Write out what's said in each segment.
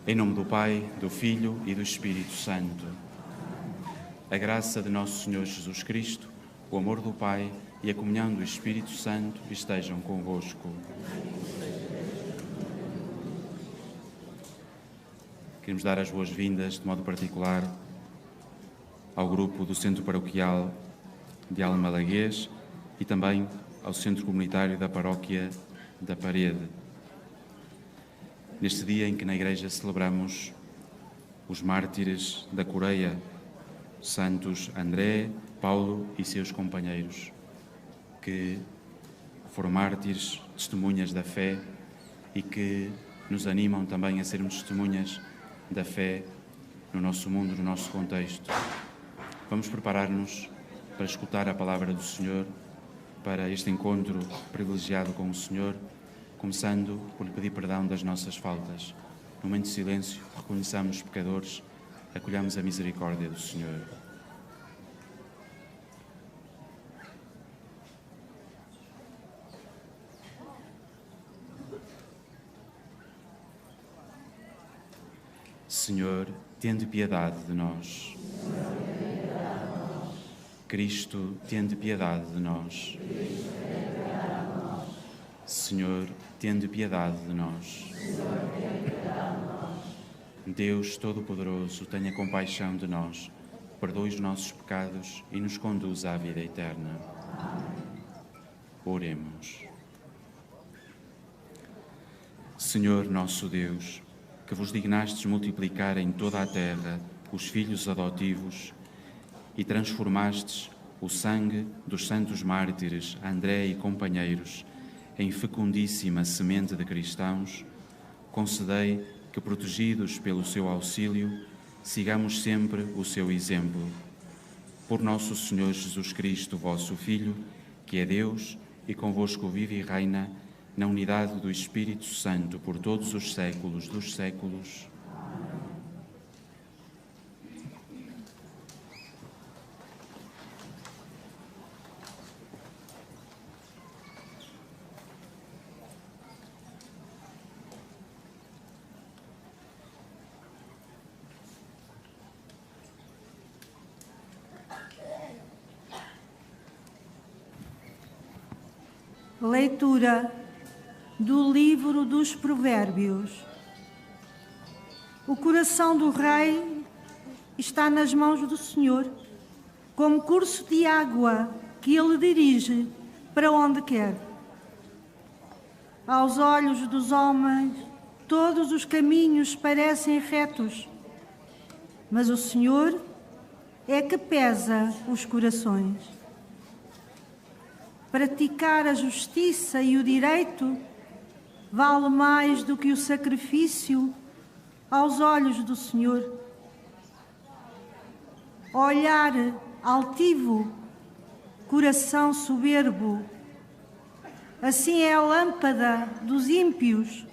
Em nome do Pai, do Filho e do Espírito Santo. A graça de nosso Senhor Jesus Cristo, o amor do Pai e a comunhão do Espírito Santo estejam convosco. Queremos dar as boas-vindas, de modo particular, ao grupo do Centro Paroquial de Almalaguês e também ao Centro Comunitário da Paróquia da Parede. Neste dia em que na Igreja celebramos os mártires da Coreia, Santos André, Paulo e seus companheiros, que foram mártires, testemunhas da fé e que nos animam também a sermos testemunhas da fé no nosso mundo, no nosso contexto. Vamos preparar-nos para escutar a palavra do Senhor, para este encontro privilegiado com o Senhor, começando por lhe pedir perdão das nossas faltas. No momento de silêncio, reconheçamos os pecadores, acolhamos a misericórdia do Senhor. Senhor, tende piedade de nós. Cristo, tende piedade de nós. Senhor, tende piedade de nós. Deus Todo-Poderoso, tenha compaixão de nós, perdoe os nossos pecados e nos conduza à vida eterna. Oremos. Senhor nosso Deus, que vos dignastes multiplicar em toda a terra os filhos adotivos e transformastes o sangue dos santos mártires André e companheiros em fecundíssima semente de cristãos, concedei que, protegidos pelo seu auxílio, sigamos sempre o seu exemplo. Por nosso Senhor Jesus Cristo, vosso Filho, que é Deus e convosco vive e reina, na unidade do Espírito Santo, por todos os séculos dos séculos. Leitura do livro dos Provérbios. O coração do rei está nas mãos do Senhor, como curso de água que ele dirige para onde quer. Aos olhos dos homens, todos os caminhos parecem retos, mas o Senhor é que pesa os corações. Praticar a justiça e o direito vale mais do que o sacrifício aos olhos do Senhor. Olhar altivo, coração soberbo, assim é a lâmpada dos ímpios,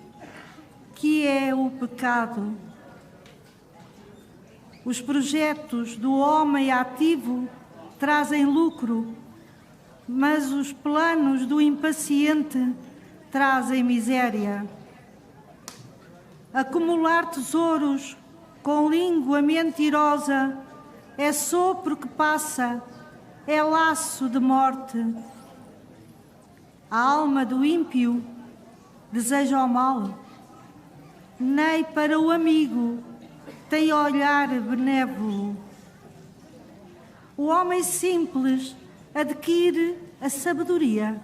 que é o pecado. Os projetos do homem ativo trazem lucro, mas os planos do impaciente trazem miséria. Acumular tesouros com língua mentirosa é sopro que passa, é laço de morte. A alma do ímpio deseja o mal, nem para o amigo tem olhar benévolo. O homem simples adquire a sabedoria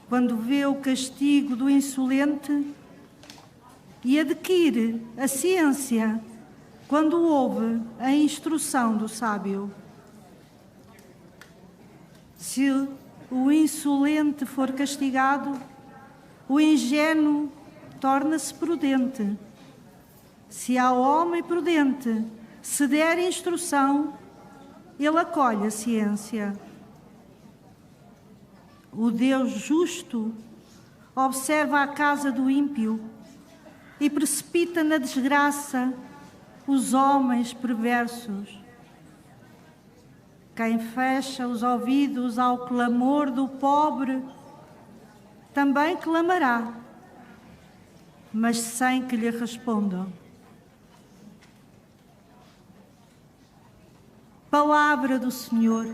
quando vê o castigo do insolente e adquire a ciência quando ouve a instrução do sábio. Se o insolente for castigado, o ingênuo torna-se prudente. Se ao homem prudente se der instrução, ele acolhe a ciência. O Deus justo observa a casa do ímpio e precipita na desgraça os homens perversos. Quem fecha os ouvidos ao clamor do pobre também clamará. mas sem que lhe respondam. Palavra do Senhor.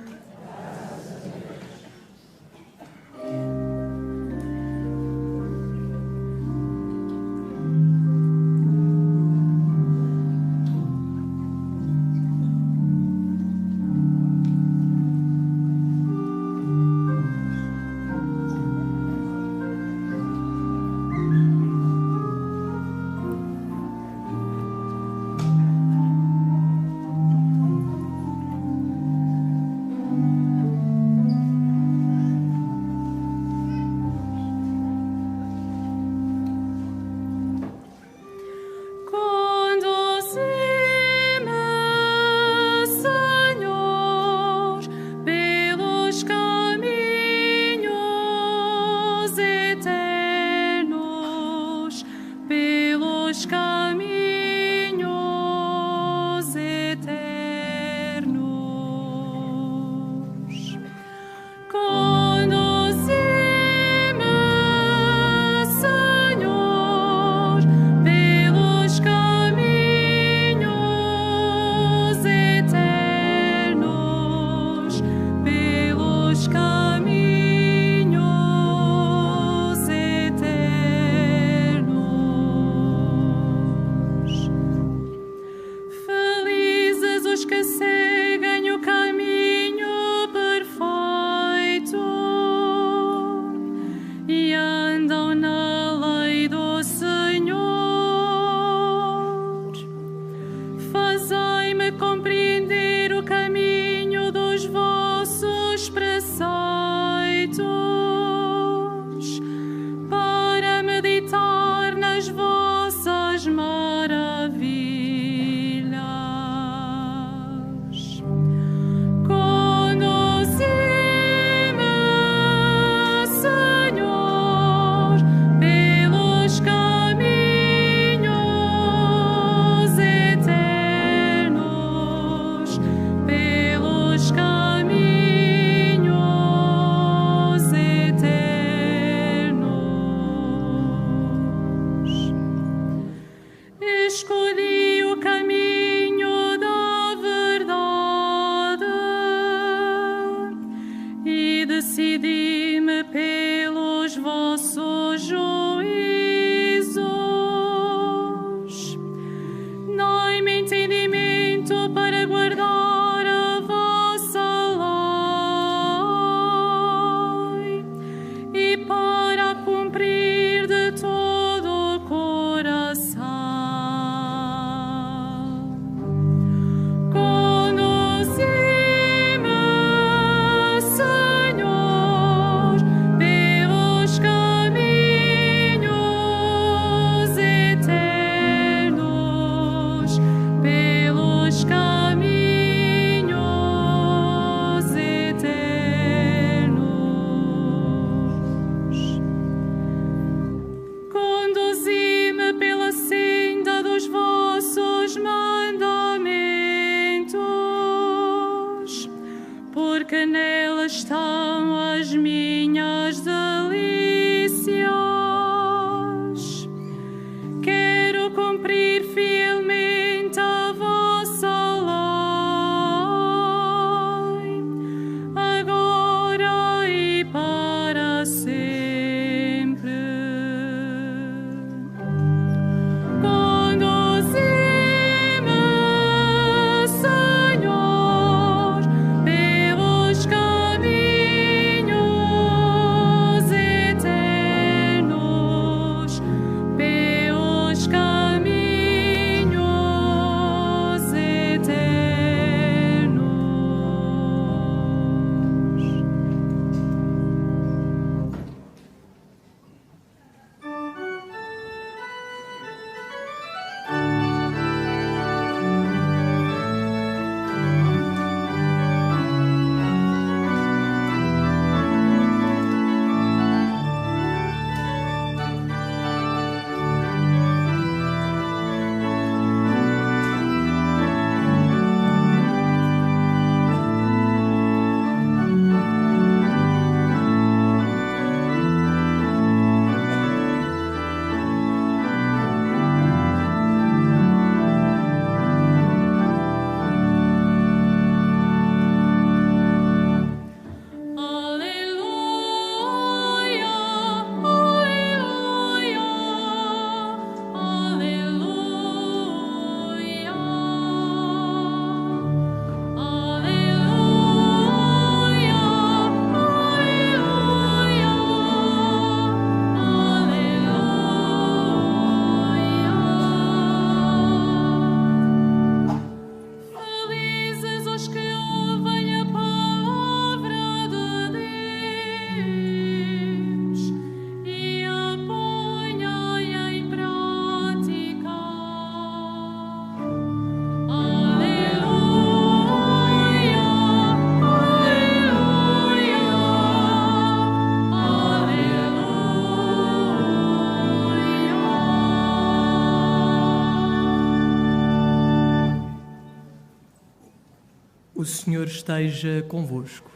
O Senhor esteja convosco.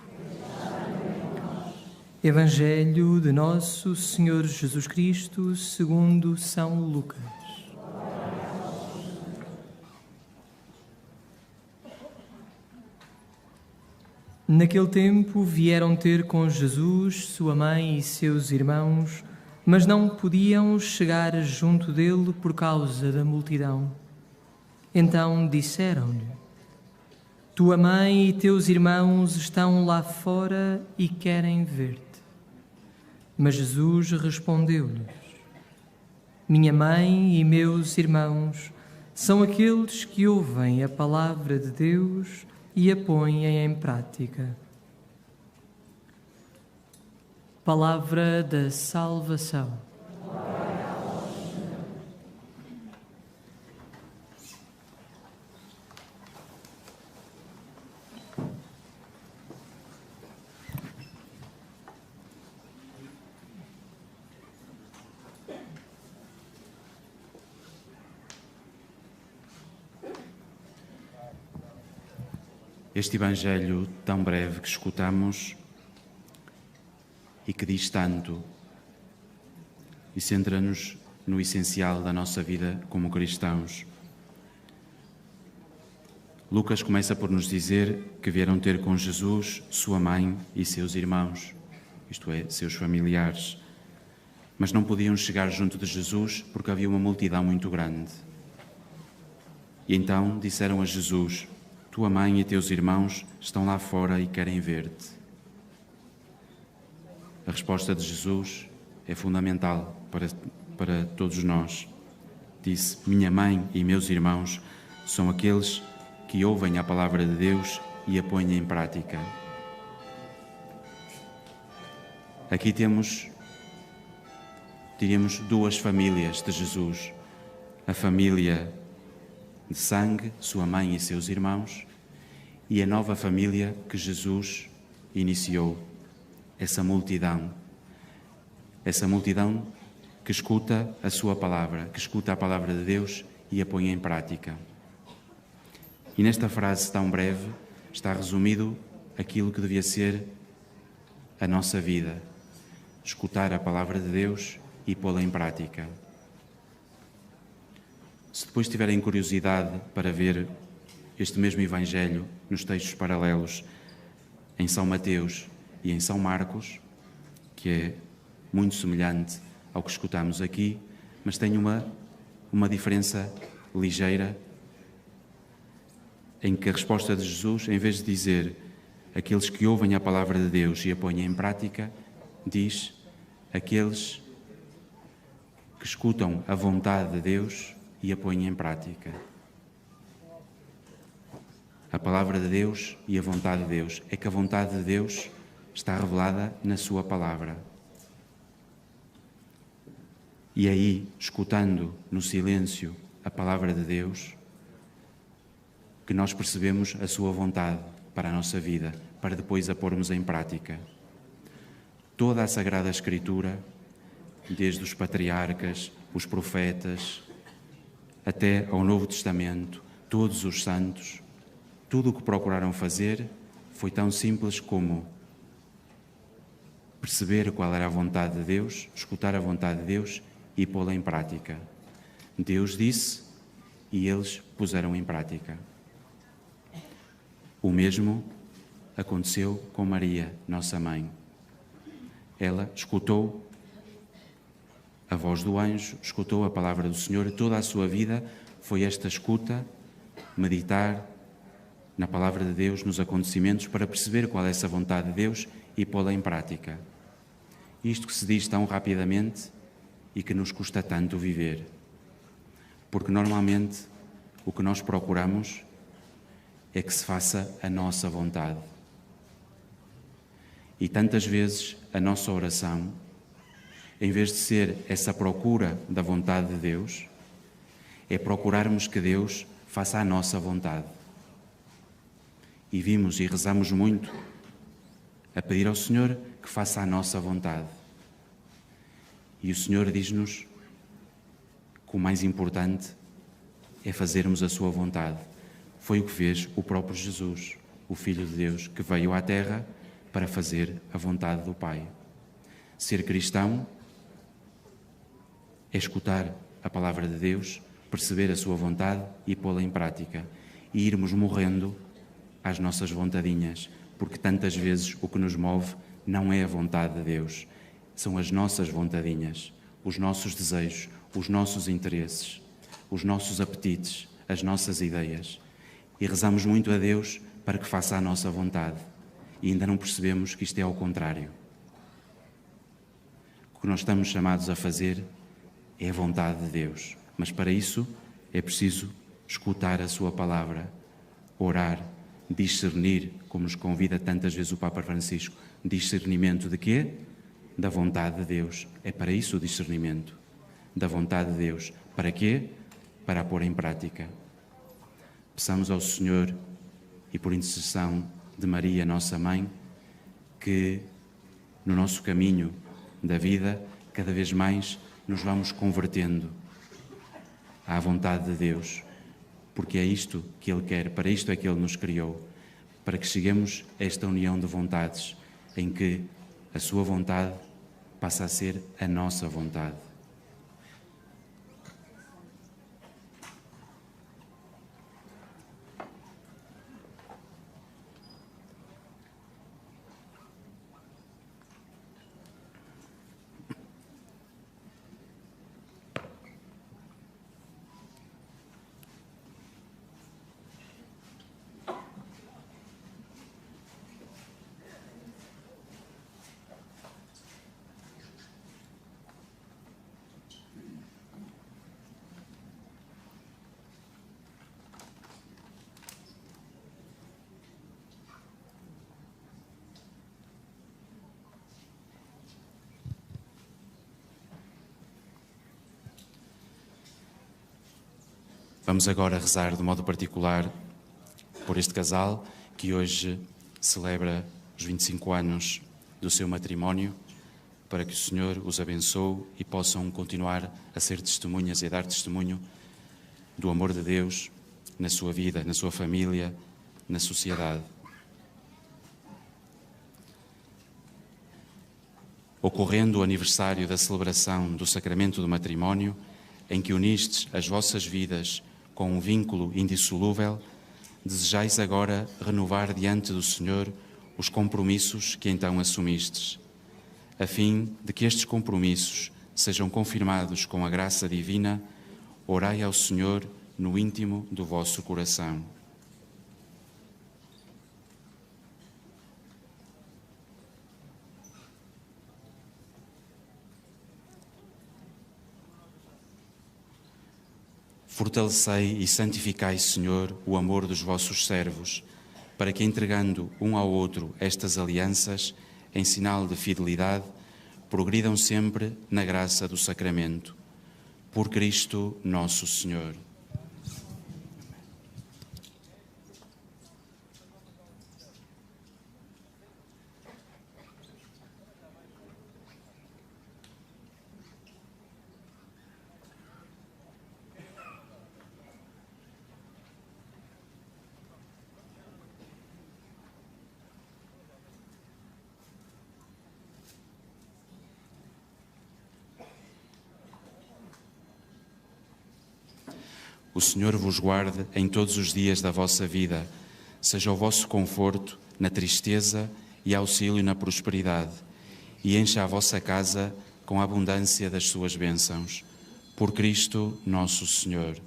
Evangelho de Nosso Senhor Jesus Cristo, segundo São Lucas. Naquele tempo vieram ter com Jesus sua mãe e seus irmãos, mas não podiam chegar junto dele por causa da multidão. Então disseram-lhe: Tua mãe e teus irmãos estão lá fora e querem ver-te. Mas Jesus respondeu-lhes: Minha mãe e meus irmãos são aqueles que ouvem a palavra de Deus e a põem em prática. Palavra da salvação. Este Evangelho tão breve que escutamos e que diz tanto e centra-nos no essencial da nossa vida como cristãos. Lucas começa por nos dizer que vieram ter com Jesus sua mãe e seus irmãos, isto é, seus familiares, mas não podiam chegar junto de Jesus porque havia uma multidão muito grande. E então disseram a Jesus: Tua mãe e teus irmãos estão lá fora e querem ver-te. A resposta de Jesus é fundamental para todos nós. Disse: Minha mãe e meus irmãos são aqueles que ouvem a palavra de Deus e a põem em prática. Aqui diríamos, duas famílias de Jesus. A família de sangue, sua mãe e seus irmãos, e a nova família que Jesus iniciou, essa multidão que escuta a sua palavra, que escuta a palavra de Deus e a põe em prática. E nesta frase tão breve está resumido aquilo que devia ser a nossa vida: escutar a palavra de Deus e pô-la em prática. Se depois tiverem curiosidade para ver este mesmo Evangelho nos textos paralelos em São Mateus e em São Marcos, que é muito semelhante ao que escutamos aqui, mas tem uma diferença ligeira, em que a resposta de Jesus, em vez de dizer aqueles que ouvem a palavra de Deus e a põem em prática, diz aqueles que escutam a vontade de Deus e a põem em prática. A palavra de Deus e a vontade de Deus. É que a vontade de Deus está revelada na sua palavra. E aí, escutando no silêncio a palavra de Deus, que nós percebemos a sua vontade para a nossa vida, para depois a pormos em prática. Toda a Sagrada Escritura, desde os patriarcas, os profetas, até ao Novo Testamento, todos os santos, tudo o que procuraram fazer foi tão simples como perceber qual era a vontade de Deus, escutar a vontade de Deus e pô-la em prática. Deus disse e eles puseram em prática. O mesmo aconteceu com Maria, nossa mãe. Ela escutou a voz do anjo, escutou a palavra do Senhor, toda a sua vida foi esta escuta, meditar na palavra de Deus, nos acontecimentos, para perceber qual é essa vontade de Deus e pô-la em prática. Isto que se diz tão rapidamente e que nos custa tanto viver. Porque normalmente o que nós procuramos é que se faça a nossa vontade. E tantas vezes a nossa oração, em vez de ser essa procura da vontade de Deus, é procurarmos que Deus faça a nossa vontade. E vimos e rezamos muito a pedir ao Senhor que faça a nossa vontade. E o Senhor diz-nos que o mais importante é fazermos a sua vontade. Foi o que fez o próprio Jesus. o Filho de Deus, que veio à Terra para fazer a vontade do Pai. Ser cristão é escutar a palavra de Deus, perceber a sua vontade e pô-la em prática, e irmos morrendo às nossas vontadinhas, porque tantas vezes o que nos move não é a vontade de Deus, são as nossas vontadinhas, os nossos desejos, os nossos interesses, os nossos apetites, as nossas ideias. E rezamos muito a Deus para que faça a nossa vontade, e ainda não percebemos que isto é ao contrário. O que nós estamos chamados a fazer é a vontade de Deus, mas para isso é preciso escutar a sua palavra, orar, discernir, como nos convida tantas vezes o Papa Francisco. Discernimento de quê? Da vontade de Deus. É para isso o discernimento da vontade de Deus. Para quê? Para a pôr em prática. Peçamos ao Senhor, e por intercessão de Maria, nossa Mãe, que no nosso caminho da vida, cada vez mais nos vamos convertendo à vontade de Deus, porque é isto que Ele quer, para isto é que Ele nos criou, para que cheguemos a esta união de vontades, em que a sua vontade passa a ser a nossa vontade. Vamos agora rezar de modo particular por este casal que hoje celebra os 25 anos do seu matrimónio, para que o Senhor os abençoe e possam continuar a ser testemunhas e a dar testemunho do amor de Deus na sua vida, na sua família, na sociedade. Ocorrendo o aniversário da celebração do sacramento do matrimónio, em que unistes as vossas vidas com um vínculo indissolúvel, desejais agora renovar diante do Senhor os compromissos que então assumistes, a fim de que estes compromissos sejam confirmados com a graça divina. Orai ao Senhor no íntimo do vosso coração. Fortalecei e santificai, Senhor, o amor dos vossos servos, para que, entregando um ao outro estas alianças, em sinal de fidelidade, progridam sempre na graça do sacramento. Por Cristo nosso Senhor. O Senhor vos guarde em todos os dias da vossa vida, seja o vosso conforto na tristeza e auxílio na prosperidade, e encha a vossa casa com a abundância das suas bênçãos. Por Cristo nosso Senhor.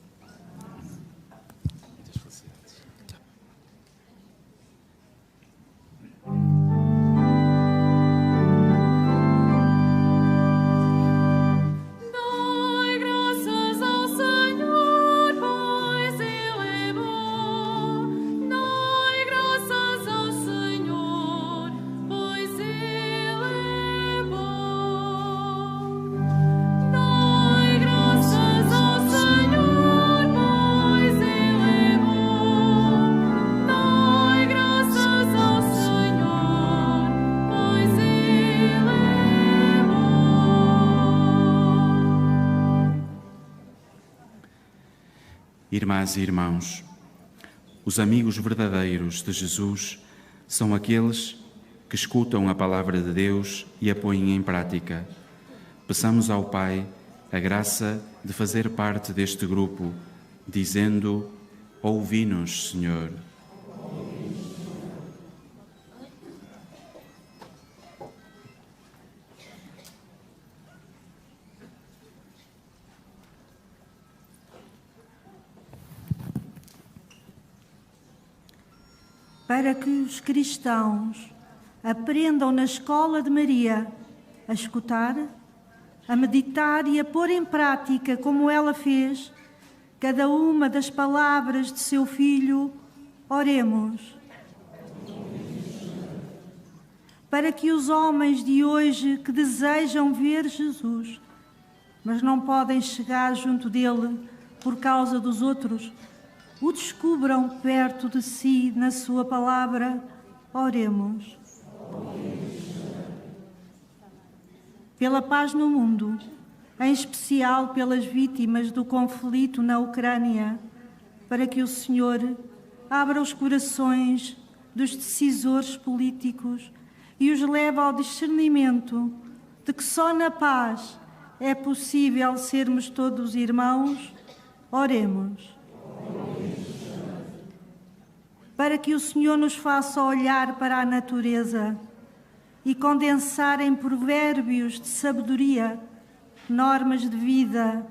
Irmãs e irmãos, Os amigos verdadeiros de Jesus são aqueles que escutam a palavra de Deus e a põem em prática. Peçamos ao Pai a graça de fazer parte deste grupo, dizendo: ouvi-nos, Senhor. Para que os cristãos aprendam na escola de Maria a escutar, a meditar e a pôr em prática, como ela fez, cada uma das palavras de seu Filho, oremos. Para que os homens de hoje que desejam ver Jesus, mas não podem chegar junto dele por causa dos outros, o descubram perto de si na sua palavra, oremos. Pela paz no mundo, em especial pelas vítimas do conflito na Ucrânia, para que o Senhor abra os corações dos decisores políticos e os leve ao discernimento de que só na paz é possível sermos todos irmãos, oremos. Para que o Senhor nos faça olhar para a natureza e condensar em provérbios de sabedoria normas de vida,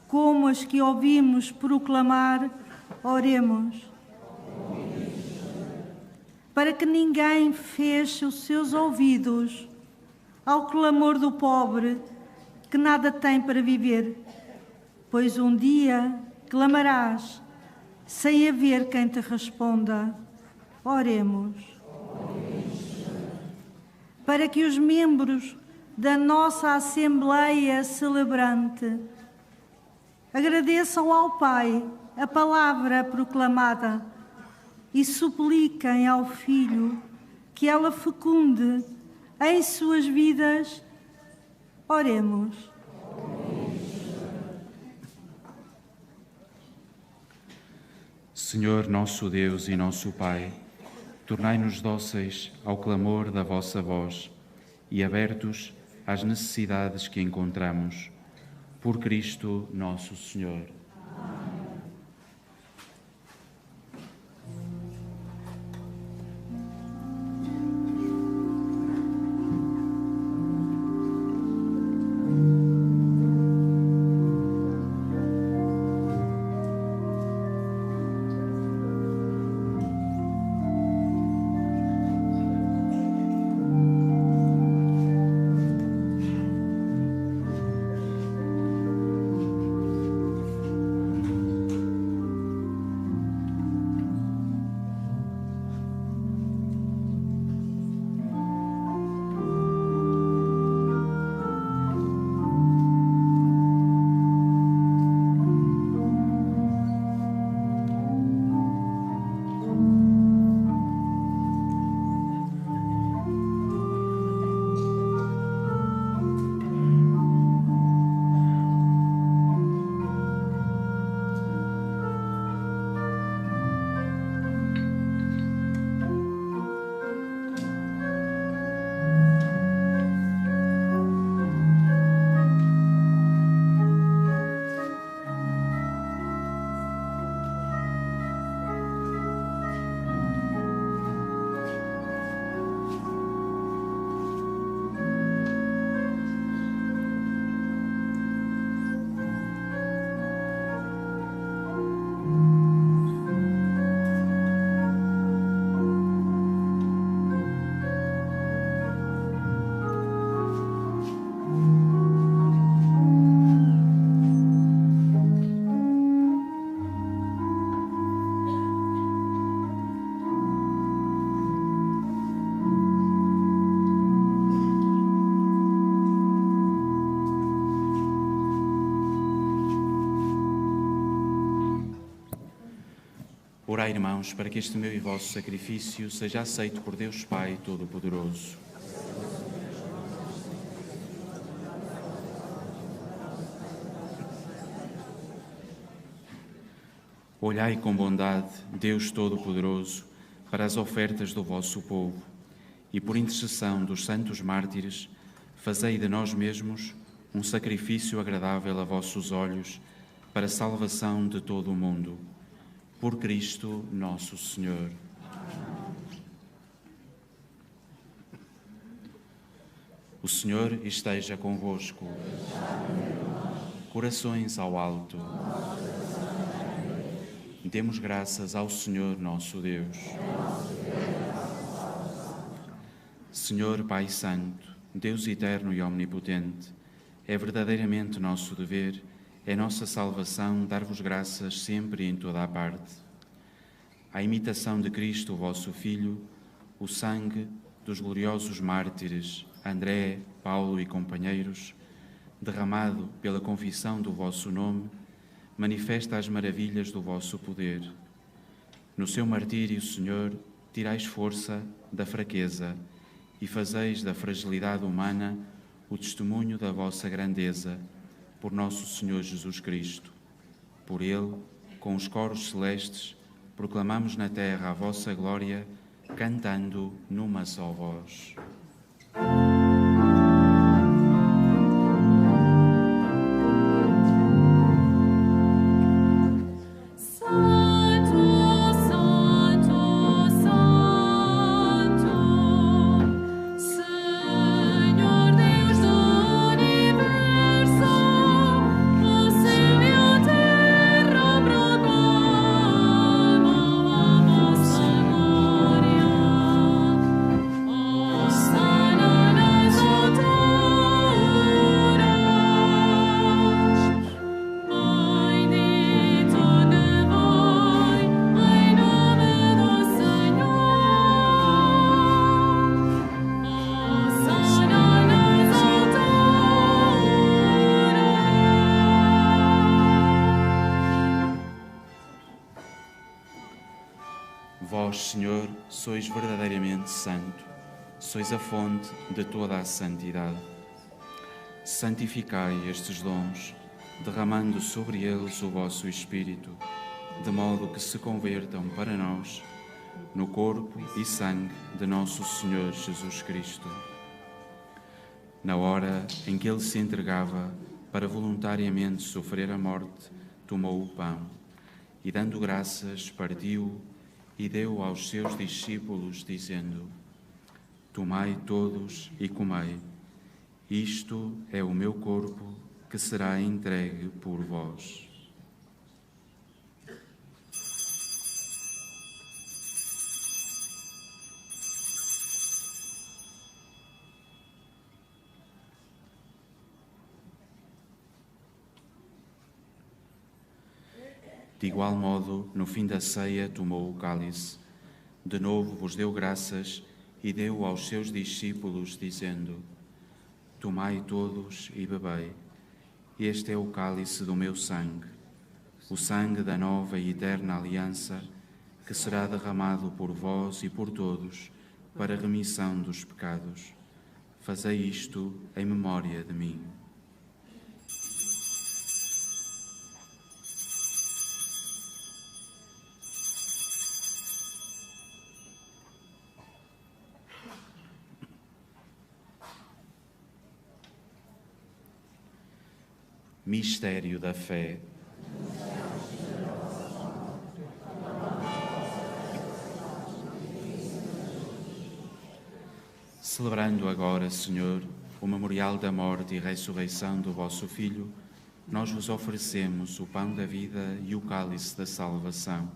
como as que ouvimos proclamar, oremos. Para que ninguém feche os seus ouvidos ao clamor do pobre que nada tem para viver, pois um dia clamarás sem haver quem te responda. Oremos. Para que os membros da nossa Assembleia Celebrante agradeçam ao Pai a palavra proclamada e supliquem ao Filho que ela fecunde em suas vidas, oremos. Senhor nosso Deus e nosso Pai, tornai-nos dóceis ao clamor da vossa voz e abertos às necessidades que encontramos. Por Cristo nosso Senhor. Orai, irmãos, para que este meu e vosso sacrifício seja aceito por Deus Pai Todo-Poderoso. Olhai com bondade, Deus Todo-Poderoso, para as ofertas do vosso povo, e por intercessão dos santos mártires, fazei de nós mesmos um sacrifício agradável a vossos olhos, para a salvação de todo o mundo. Por Cristo nosso Senhor. O Senhor esteja convosco. Corações ao alto. Demos graças ao Senhor nosso Deus. Senhor Pai Santo, Deus eterno e omnipotente, é verdadeiramente nosso dever, é nossa salvação dar-vos graças sempre e em toda a parte. À imitação de Cristo, o vosso Filho, o sangue dos gloriosos mártires André, Paulo e companheiros, derramado pela confissão do vosso nome, manifesta as maravilhas do vosso poder. No seu martírio, Senhor, tirais força da fraqueza e fazeis da fragilidade humana o testemunho da vossa grandeza, por nosso Senhor Jesus Cristo. Por ele, com os coros celestes, proclamamos na terra a vossa glória, cantando numa só voz. Vós, Senhor, sois verdadeiramente santo, sois a fonte de toda a santidade. Santificai estes dons, derramando sobre eles o vosso Espírito, de modo que se convertam para nós no corpo e sangue de nosso Senhor Jesus Cristo. Na hora em que ele se entregava para voluntariamente sofrer a morte, tomou o pão e, dando graças, partiu e deu aos seus discípulos, dizendo: Tomai todos e comei, isto é o meu corpo que será entregue por vós. De igual modo, no fim da ceia, tomou o cálice, de novo vos deu graças e deu aos seus discípulos, dizendo: Tomai todos e bebei, este é o cálice do meu sangue, o sangue da nova e eterna aliança, que será derramado por vós e por todos para a remissão dos pecados. Fazei isto em memória de mim. Mistério da fé. Celebrando agora, Senhor, o memorial da morte e ressurreição do vosso Filho, nós vos oferecemos o pão da vida e o cálice da salvação,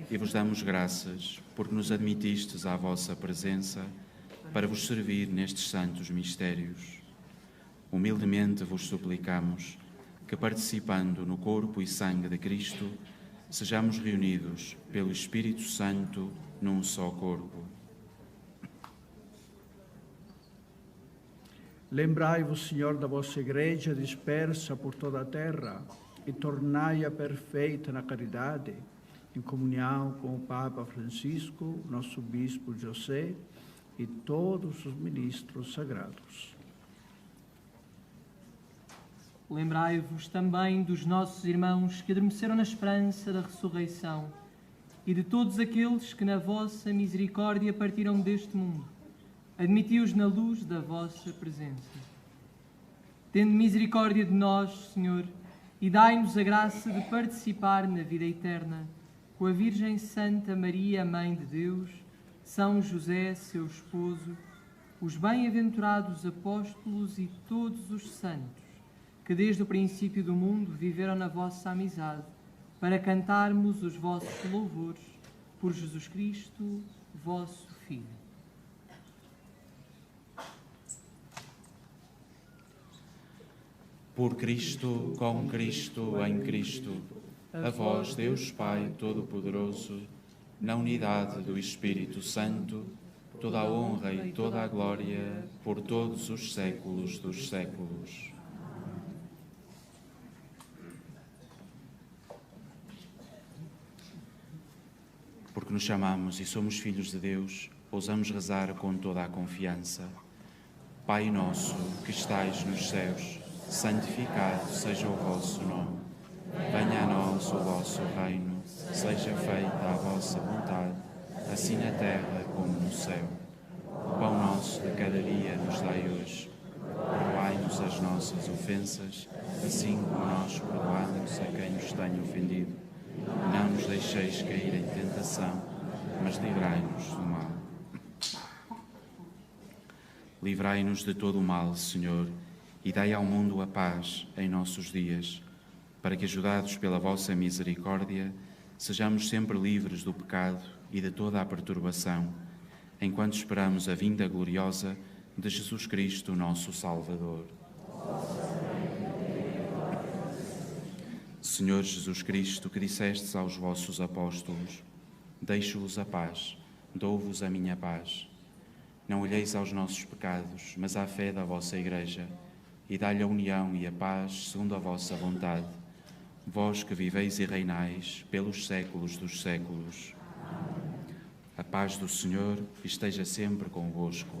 e vos damos graças porque nos admitistes à vossa presença para vos servir nestes santos mistérios. Humildemente vos suplicamos que, participando no corpo e sangue de Cristo, sejamos reunidos pelo Espírito Santo num só corpo. Lembrai-vos, Senhor, da vossa Igreja dispersa por toda a terra e tornai-a perfeita na caridade, em comunhão com o Papa Francisco, nosso Bispo José e todos os ministros sagrados. Lembrai-vos também dos nossos irmãos que adormeceram na esperança da ressurreição e de todos aqueles que na vossa misericórdia partiram deste mundo. Admiti-os na luz da vossa presença. Tende misericórdia de nós, Senhor, e dai-nos a graça de participar na vida eterna com a Virgem Santa Maria, Mãe de Deus, São José, seu esposo, os bem-aventurados apóstolos e todos os santos, que desde o princípio do mundo viveram na vossa amizade, para cantarmos os vossos louvores por Jesus Cristo, vosso Filho. Por Cristo, com Cristo, em Cristo, a vós, Deus Pai Todo-Poderoso, na unidade do Espírito Santo, toda a honra e toda a glória por todos os séculos dos séculos. Porque nos chamamos e somos filhos de Deus, ousamos rezar com toda a confiança. Pai nosso, que estais nos céus, santificado seja o vosso nome. Venha a nós o vosso reino, seja feita a vossa vontade, assim na terra como no céu. O pão nosso de cada dia nos dai hoje. Perdoai-nos as nossas ofensas, assim como nós perdoamos a quem nos tenha ofendido. Não nos deixeis cair em tentação, mas livrai-nos do mal. Livrai-nos de todo o mal, Senhor, e dai ao mundo a paz em nossos dias, para que, ajudados pela vossa misericórdia, sejamos sempre livres do pecado e de toda a perturbação, enquanto esperamos a vinda gloriosa de Jesus Cristo, nosso Salvador. Senhor Jesus Cristo, que dissestes aos vossos apóstolos: deixo-vos a paz, dou-vos a minha paz. Não olheis aos nossos pecados, mas à fé da vossa Igreja, e dá-lhe a união e a paz segundo a vossa vontade. Vós que viveis e reinais pelos séculos dos séculos. A paz do Senhor esteja sempre convosco.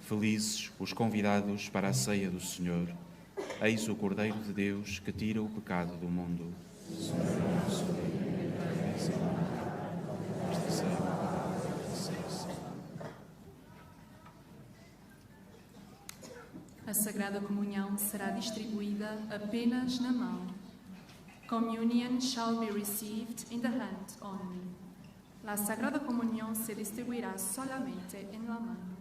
Felizes os convidados para a ceia do Senhor. Eis o Cordeiro de Deus que tira o pecado do mundo. A Sagrada Comunhão será distribuída apenas na mão. Communion shall be received in the hand only. La Sagrada Comunión se distribuirá solamente en la mano.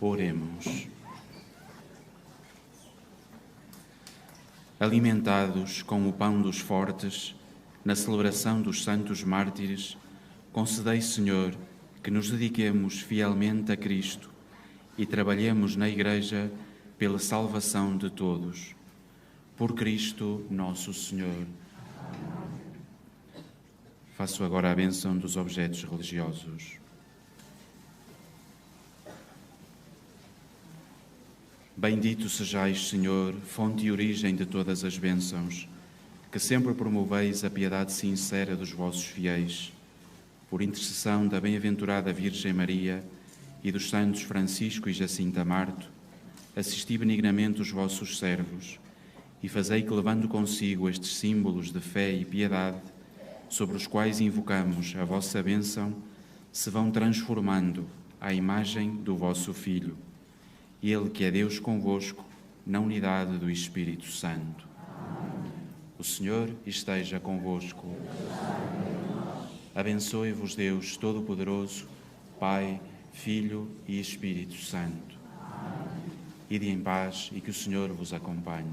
Oremos. Alimentados com o pão dos fortes, na celebração dos santos mártires, concedei, Senhor, que nos dediquemos fielmente a Cristo e trabalhemos na Igreja pela salvação de todos. Por Cristo nosso Senhor. Faço agora a bênção dos objetos religiosos. Bendito sejais, Senhor, fonte e origem de todas as bênçãos, que sempre promoveis a piedade sincera dos vossos fiéis. Por intercessão da bem-aventurada Virgem Maria e dos santos Francisco e Jacinta Marto, assisti benignamente os vossos servos e fazei que, levando consigo estes símbolos de fé e piedade, sobre os quais invocamos a vossa bênção, se vão transformando à imagem do vosso Filho. Ele que é Deus convosco, na unidade do Espírito Santo. O Senhor esteja convosco. Abençoe-vos Deus Todo-Poderoso, Pai, Filho e Espírito Santo. Ide em paz e que o Senhor vos acompanhe.